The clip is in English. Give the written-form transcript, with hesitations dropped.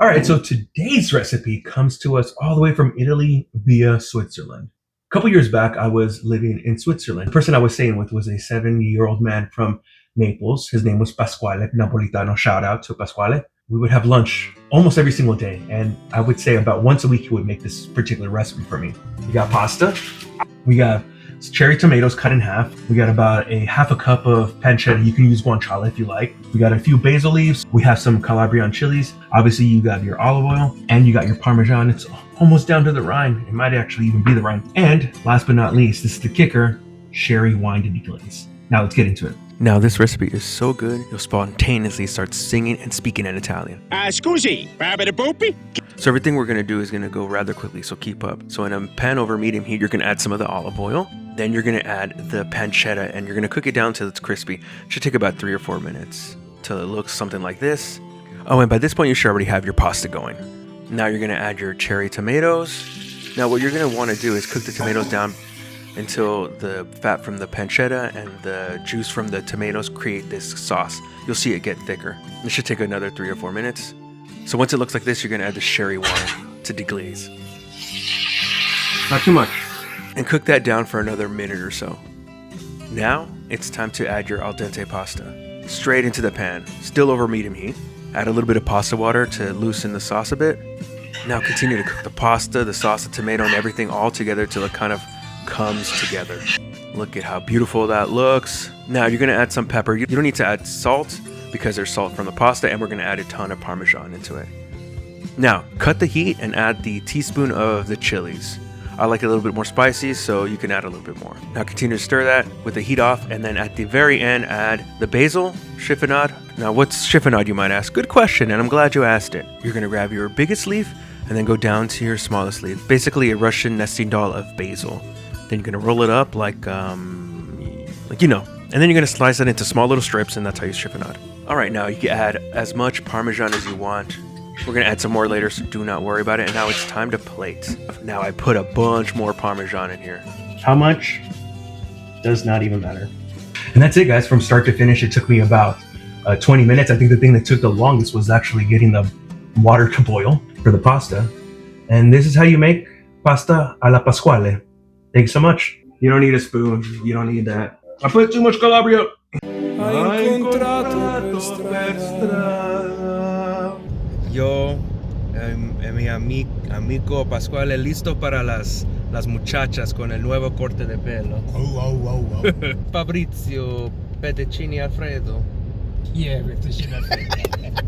All right, so today's recipe comes to us all the way from Italy via Switzerland. A couple years back, I was living in Switzerland. The person I was staying with was a 70-year-old man from Naples. His name was Pasquale Napolitano. Shout out to Pasquale. We would have lunch almost every single day, and I would say about once a week he would make this particular recipe for me. We got pasta. We got cherry tomatoes cut in half. We got about a half a cup of pancetta. You can use guanciale if you like. We got a few basil leaves. We have some Calabrian chilies. Obviously, you got your olive oil and you got your Parmesan. It's almost down to the rind. It might actually even be the rind. And last but not least, this is the kicker, sherry wine to deglaze. Now let's get into it. Now this recipe is so good, you'll spontaneously start singing and speaking in Italian. Scusi, babidi-boopy? So everything we're gonna do is gonna go rather quickly, so keep up. So in a pan over medium heat, you're gonna add some of the olive oil. Then you're gonna add the pancetta and you're gonna cook it down till it's crispy. It should take about 3 or 4 minutes till it looks something like this. Oh, and by this point you should already have your pasta going. Now you're gonna add your cherry tomatoes. Now what you're gonna wanna do is cook the tomatoes down until the fat from the pancetta and the juice from the tomatoes create this sauce. You'll see it get thicker. It should take another 3 or 4 minutes. So once it looks like this, you're gonna add the sherry wine to deglaze. Not too much. And cook that down for another minute or so. Now, it's time to add your al dente pasta. Straight into the pan, still over medium heat. Add a little bit of pasta water to loosen the sauce a bit. Now continue to cook the pasta, the sauce, the tomato, and everything all together till it kind of comes together. Look at how beautiful that looks. Now you're gonna add some pepper. You don't need to add salt because there's salt from the pasta, and we're gonna add a ton of Parmesan into it. Now, cut the heat and add the teaspoon of the chilies. I like it a little bit more spicy, so you can add a little bit more. Now continue to stir that with the heat off, and then at the very end, add the basil, chiffonade. Now what's chiffonade, you might ask? Good question, and I'm glad you asked it. You're gonna grab your biggest leaf, and then go down to your smallest leaf. Basically a Russian nesting doll of basil. Then you're gonna roll it up like you know, and then you're gonna slice it into small little strips, and that's how you chiffonade. All right, now you can add as much Parmesan as you want. We're gonna add some more later, so do not worry about it. And now it's time to plate. Now I put a bunch more Parmesan in here. How much? Does not even matter. And that's it, guys. From start to finish, it took me about 20 minutes. I think the thing that took the longest was actually getting the water to boil for the pasta. And this is how you make pasta alla Pasquale. Thanks so much. You don't need a spoon. You don't need that. I put too much Calabria. Yo, mi amigo Pasquale, listo para las muchachas con el nuevo corte de pelo. Fabrizio, Fettuccine Alfredo. Yeah, Fettuccine Alfredo.